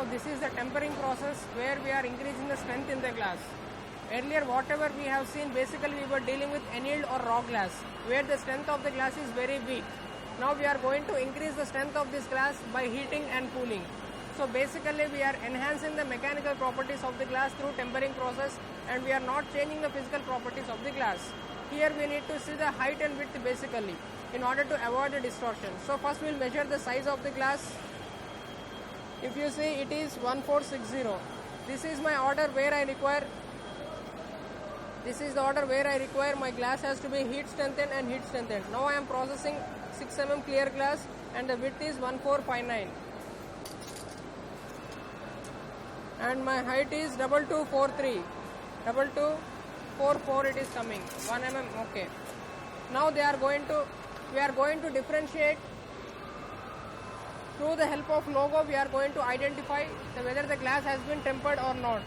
Now this is the tempering process where we are increasing the strength in the glass. Earlier whatever we have seen, basically we were dealing with annealed or raw glass where the strength of the glass is very weak. Now we are going to increase the strength of this glass by heating and cooling. So basically we are enhancing the mechanical properties of the glass through tempering process, and we are not changing the physical properties of the glass. Here we need to see the height and width basically in order to avoid the distortion. So first we will measure the size of the glass. If you see, it is 1460. This is my order where I require my glass has to be heat strengthened and heat strengthened. Now I am processing 6 mm clear glass and the width is 1459 and my height is 2243. 2244 it is coming, 1 mm. Okay. Now we are going to differentiate. Through the help of logo, we are going to identify whether the glass has been tempered or not.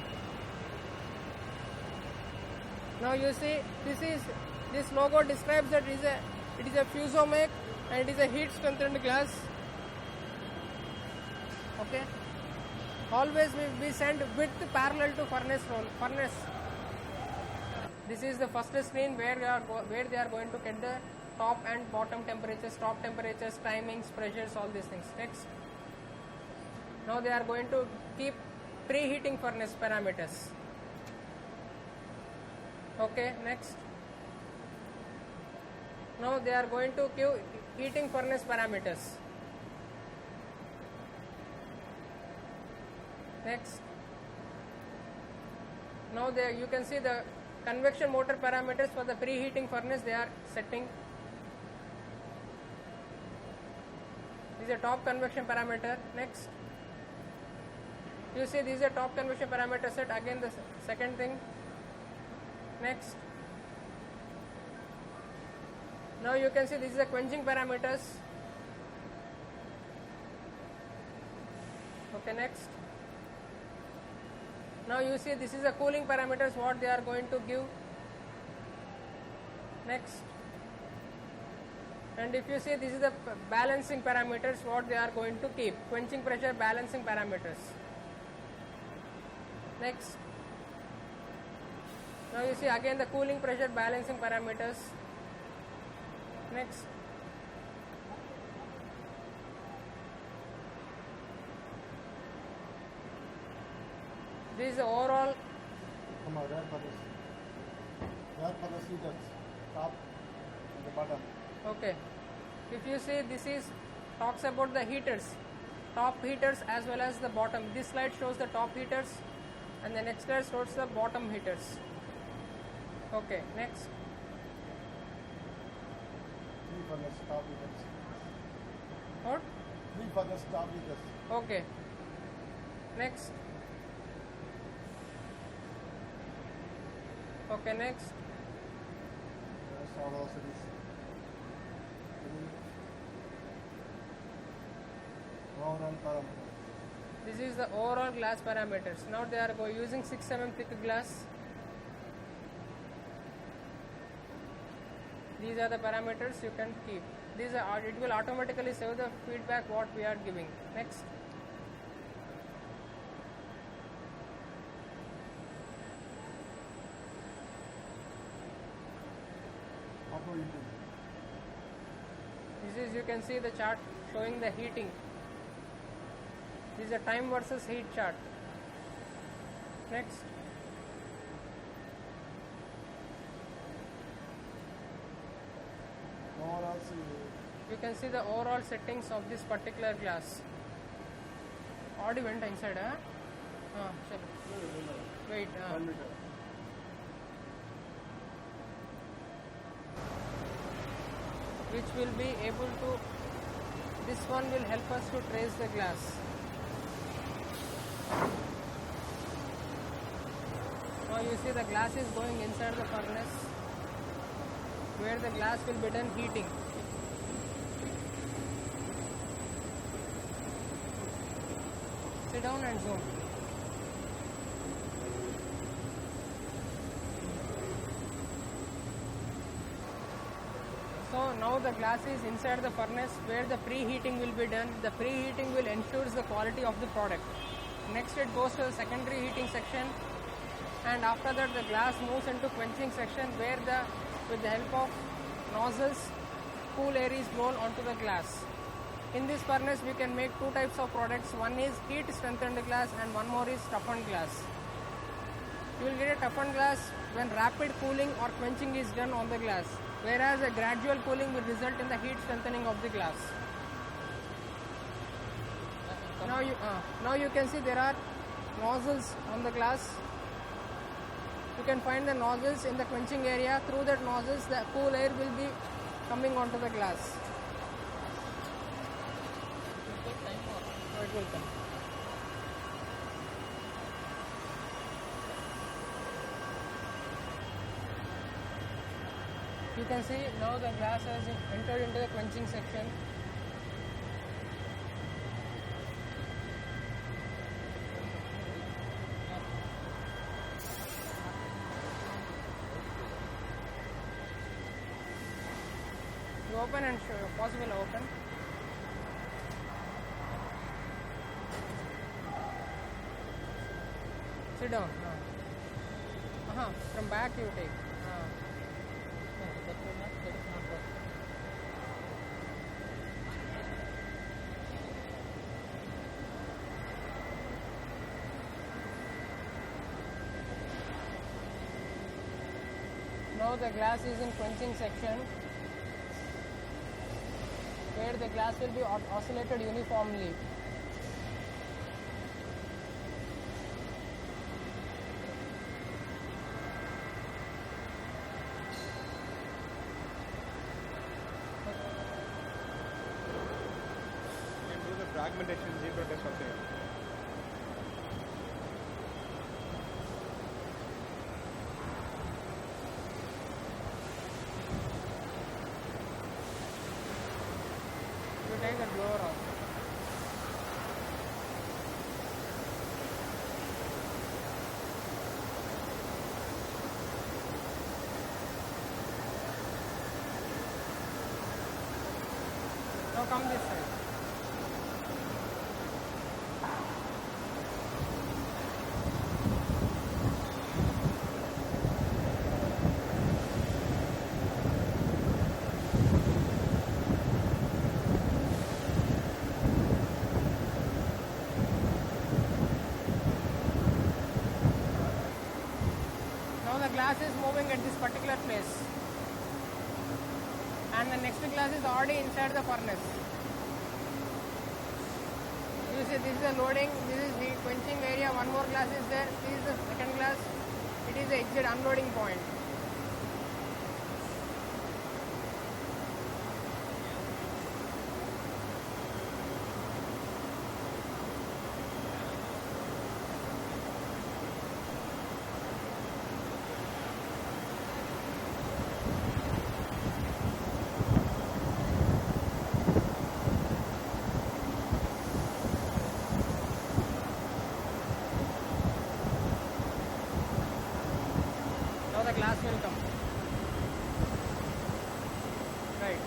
Now you see, this logo describes that it is a Fusomake and it is a heat strengthened glass. Okay. Always we send width parallel to furnace. This is the first screen where they are going to get the top and bottom temperatures, timings, pressures, all these things. Next. Now they are going to keep preheating furnace parameters. Okay, next. Now they are going to give heating furnace parameters. Next. Now you can see the convection motor parameters for the preheating furnace they are setting. This is a top convection parameter. Next. You see, this is a top convection parameter set. Again the second thing. Next. Now you can see this is the quenching parameters. Okay, next. Now you see this is the cooling parameters what they are going to give. Next. And if you see, this is the balancing parameters what they are going to keep. Quenching pressure, balancing parameters. Next. Now you see again the cooling pressure, balancing parameters. Next. This is the overall. Top and the bottom. Okay. If you see, this is talks about the heaters, top heaters as well as the bottom. This slide shows the top heaters and the next slide shows the bottom heaters. Okay, next. Three furnace top heaters. What? Three furnace top heaters. Okay. Next. Okay, next. That's all also this. Overall parameter. This is the overall glass parameters. Now they are using 6 mm thick glass. These are the parameters you can keep. These are, it will automatically save the feedback what we are giving. Next. Auto heating. This is, you can see the chart showing the heating. This is a time versus heat chart. Next. Overall, You can see the overall settings of this particular glass. Already went inside, huh? Wait. Which will be able to, this one will help us to trace the glass. Now you see the glass is going inside the furnace where the glass will be done heating. Sit down and zoom. So now the glass is inside the furnace where the preheating will be done. The preheating will ensure the quality of the product. Next it goes to the secondary heating section, and after that the glass moves into quenching section where with the help of nozzles cool air is blown onto the glass. In this furnace we can make two types of products. One is heat strengthened glass and one more is toughened glass. You will get a toughened glass when rapid cooling or quenching is done on the glass, whereas a gradual cooling will result in the heat strengthening of the glass. Now you can see there are nozzles on the glass. You can find the nozzles in the quenching area. Through that nozzles the cool air will be coming onto the glass. So it will come. You can see now the glass has entered into the quenching section. You open and show, possible open. Sit down. From back you take. Now the glass is in quenching section, where the glass will be oscillated uniformly. You can do the fragmentation zebra test also. You take the blower off. Now come this side. Now the glass is moving at this particular place, and the next glass is already inside the furnace. You see, this is the loading, this is the quenching area, one more glass is there, this is the second glass, it is the exit unloading point. Now the glass will come. Right.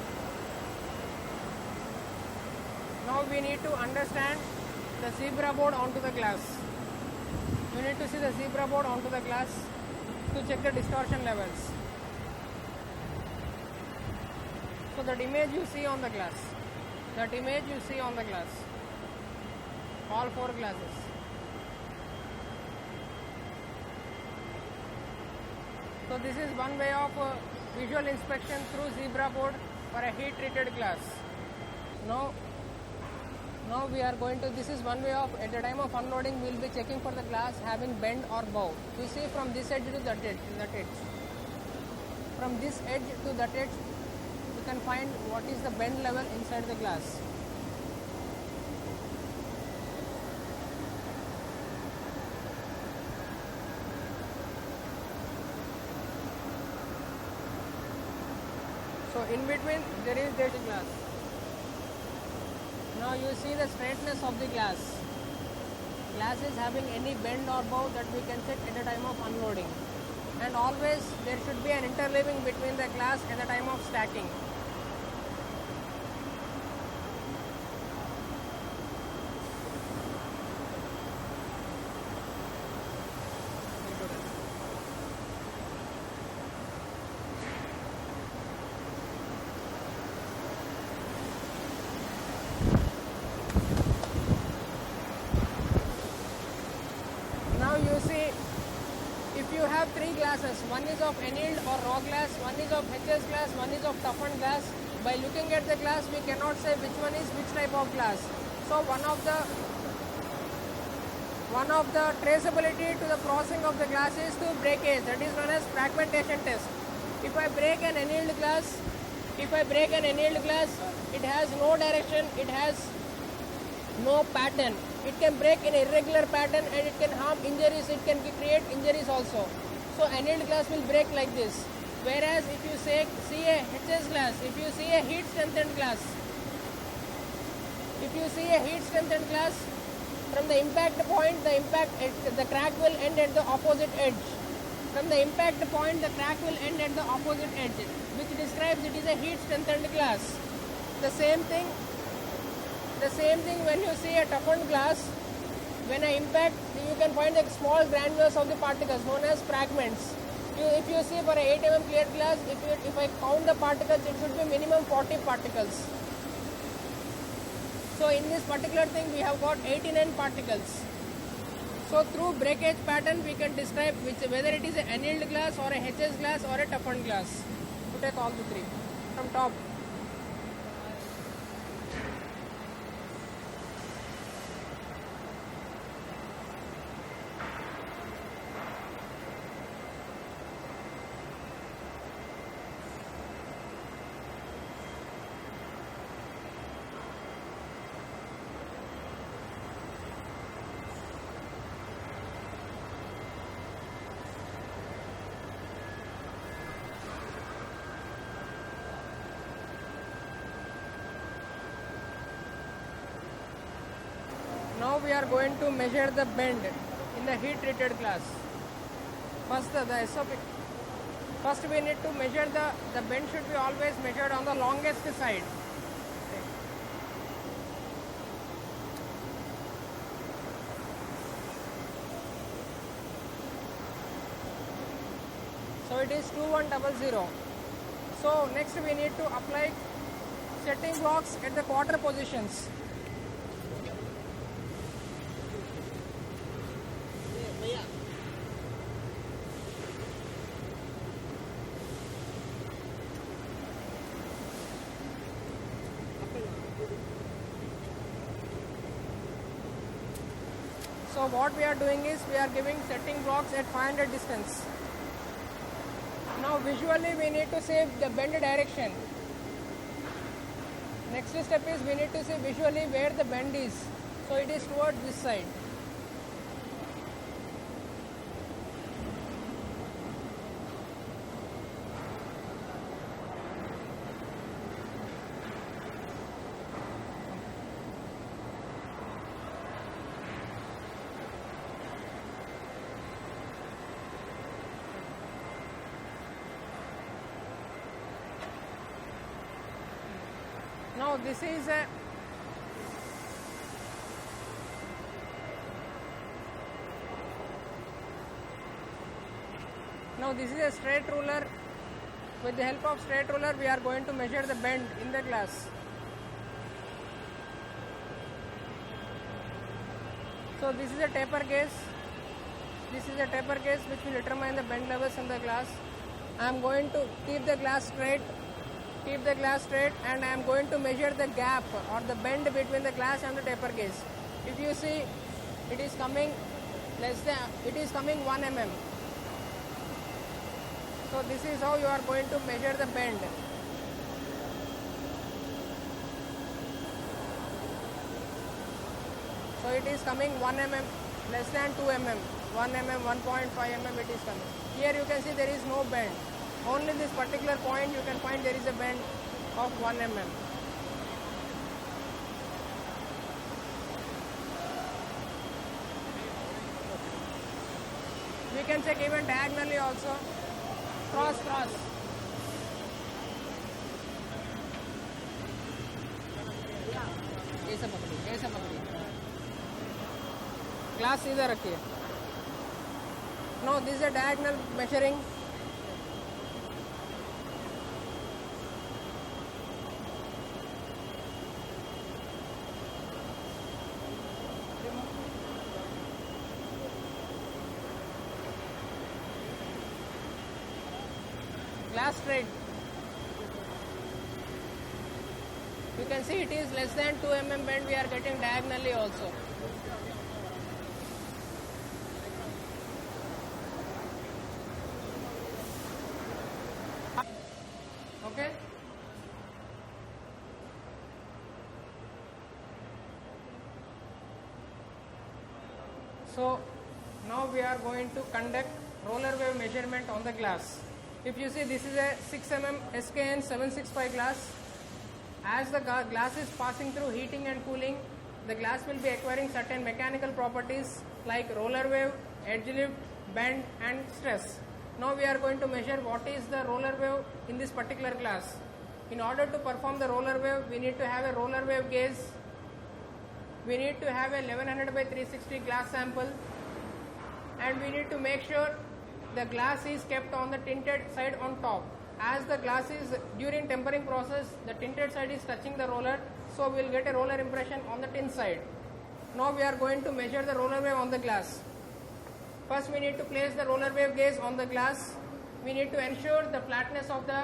Now we need to understand the zebra board onto the glass. You need to see the zebra board onto the glass to check the distortion levels. So that image you see on the glass. That image you see on the glass. All four glasses. So this is one way of visual inspection through zebra board for a heat treated glass. Now we are going to, this is one way of, at the time of unloading we will be checking for the glass having bend or bow. You see from this edge to that edge. From this edge to that edge you can find what is the bend level inside the glass. So in between there is dirty glass. Now you see the straightness of the glass. Glass is having any bend or bow that we can check at the time of unloading. And always there should be an interleaving between the glass at the time of stacking. three glasses. One is of annealed or raw glass, one is of HS glass, one is of toughened glass. By looking at the glass, we cannot say which one is which type of glass. So one of the traceability to the processing of the glass is through breakage. That is known as fragmentation test. If I break an annealed glass, it has no direction, it has no pattern. It can break in irregular pattern and it can harm injuries, it can create injuries also. So annealed glass will break like this. Whereas if you see a HS glass, if you see a heat strengthened glass, from the impact point, the crack will end at the opposite edge. From the impact point, the crack will end at the opposite edge, which describes it is a heat strengthened glass. The same thing when you see a toughened glass, when I impact, you can find the small granules of the particles known as fragments. If you see for a 8 mm clear glass, if I count the particles, it should be minimum 40 particles. So in this particular thing, we have got 89 particles. So through breakage pattern, we can describe whether it is an annealed glass or a HS glass or a toughened glass. To take all the three from top. Now we are going to measure the bend in the heat treated glass. First the SOP. First we need to measure the bend should be always measured on the longest side. So it is 2100. So next we need to apply setting blocks at the quarter positions. So what we are doing is we are giving setting blocks at 500 distance. Now visually we need to see the bend direction. Next step is we need to see visually where the bend is. So it is towards this side. Now this is a straight ruler. With the help of straight ruler we are going to measure the bend in the glass. So this is a taper gauge. Which will determine the bend levels in the glass. I am going to keep the glass straight and I am going to measure the gap or the bend between the glass and the taper gauge. If you see, it is coming 1 mm. So this is how you are going to measure the bend. So it is coming 1 mm, less than 2 mm, 1 mm, 1.5 mm it is coming. Here you can see there is no bend. Only this particular point you can find there is a bend of 1 mm. We can check even diagonally also. Cross. ऐसा पकड़िए. Glass सीधा रखिए. Now this is a diagonal measuring. glass straight. You can see it is less than 2 mm bend we are getting diagonally also. Okay. So now we are going to conduct roller wave measurement on the glass. If you see, this is a 6 mm SKN 765 glass. As the glass is passing through heating and cooling, the glass will be acquiring certain mechanical properties like roller wave, edge lift, bend and stress. Now we are going to measure what is the roller wave in this particular glass. In order to perform the roller wave, we need to have a roller wave gauge. We need to have a 1100 by 360 glass sample, and we need to make sure the glass is kept on the tinted side on top. As the glass is during tempering process, the tinted side is touching the roller, so we will get a roller impression on the tin side. Now we are going to measure the roller wave on the glass. First we need to place the roller wave gauge on the glass. We need to ensure the flatness of the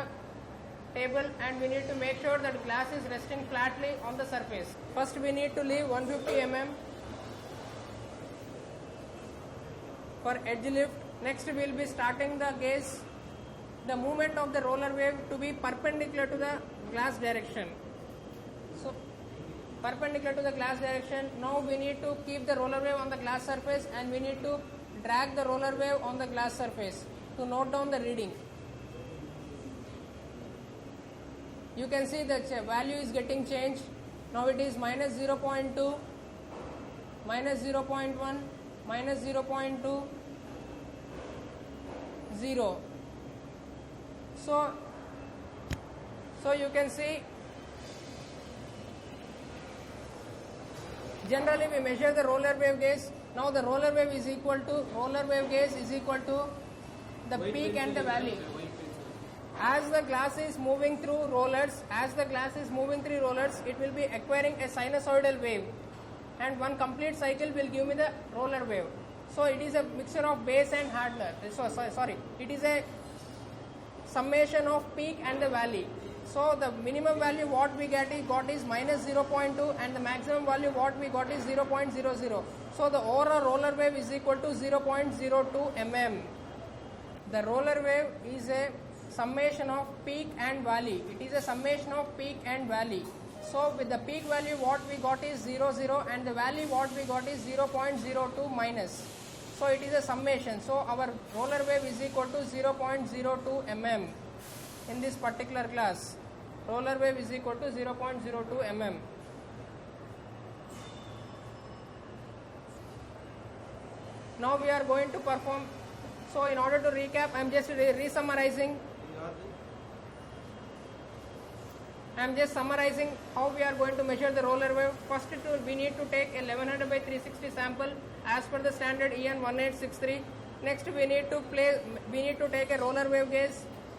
table, and we need to make sure that glass is resting flatly on the surface. First we need to leave 150 mm for edge lift. Next we will be starting the gauge, the movement of the roller wave to be perpendicular to the glass direction. So perpendicular to the glass direction. Now we need to keep the roller wave on the glass surface, and we need to drag the roller wave on the glass surface to note down the reading. You can see that value is getting changed. Now it is minus 0.2, minus 0.1, minus 0.2, 0. So you can see, generally we measure the roller wave gauge. Now the roller wave is equal to, roller wave gauge is equal to the peak and the valley. As the glass is moving through rollers, it will be acquiring a sinusoidal wave, and one complete cycle will give me the roller wave. So it is a mixture of base and hardener. It is a summation of peak and the valley. So the minimum value what we got is minus 0.2, and the maximum value what we got is 0.00. So the overall roller wave is equal to 0.02 mm. The roller wave is a summation of peak and valley. It is a summation of peak and valley. So with the peak value what we got is 00, and the valley what we got is 0.02 minus. So it is a summation. So our roller wave is equal to 0.02 mm in this particular glass. Roller wave is equal to 0.02 mm. Now we are going to perform. So in order to recap, I am just re-summarizing. I am just summarizing how we are going to measure the roller wave. First, we need to take a 1100 by 360 sample as per the standard EN 1863. Next, we need to take a roller wave gauge.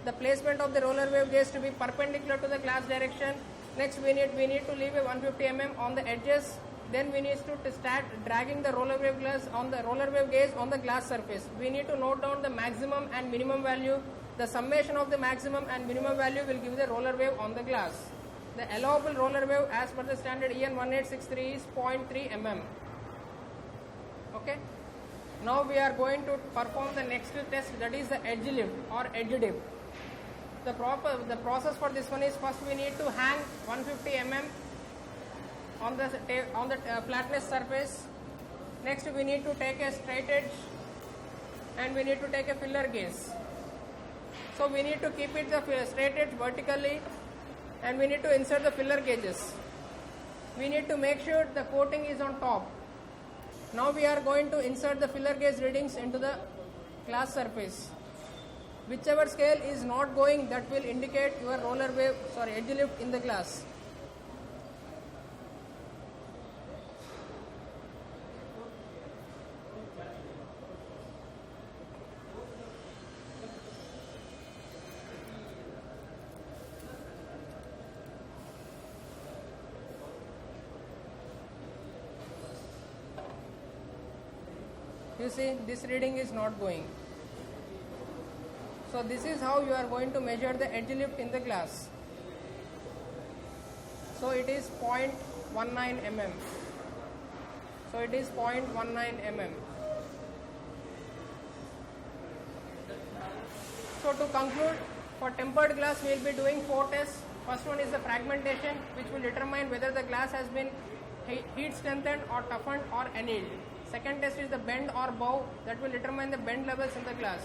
The placement of the roller wave gauge to be perpendicular to the glass direction. Next, we need to leave a 150 mm on the edges. Then we need to start dragging the roller wave gauge on the glass surface. We need to note down the maximum and minimum value. The summation of the maximum and minimum value will give the roller wave on the glass. The allowable roller wave as per the standard EN 1863 is 0.3 mm. Okay. Now we are going to perform the next test, that is the edge lift or edge dip. The process for this one is, first we need to hang 150 mm on the flatness surface. Next we need to take a straight edge, and we need to take a filler gauge. So we need to keep it the straight edge vertically, and we need to insert the filler gauges. We need to make sure the coating is on top. Now we are going to insert the filler gauge readings into the glass surface. Whichever scale is not going, that will indicate your edge lift in the glass. You see, this reading is not going. So this is how you are going to measure the edge lift in the glass. So it is 0.19 mm. So it is 0.19 mm. So to conclude, for tempered glass we will be doing 4 tests. First one is the fragmentation, which will determine whether the glass has been heat strengthened or toughened or annealed. Second test is the bend or bow, that will determine the bend levels in the glass.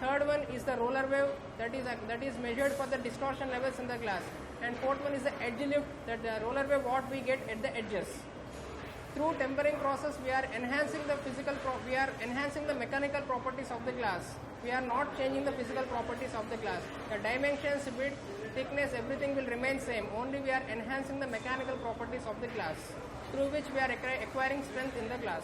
Third one is the roller wave, that is measured for the distortion levels in the glass. And fourth one is the edge lift, that the roller wave what we get at the edges. Through tempering process, we are enhancing the mechanical properties of the glass. We are not changing the physical properties of the glass. The dimensions, width, thickness, everything will remain same. Only we are enhancing the mechanical properties of the glass, through which we are acquiring strength in the glass.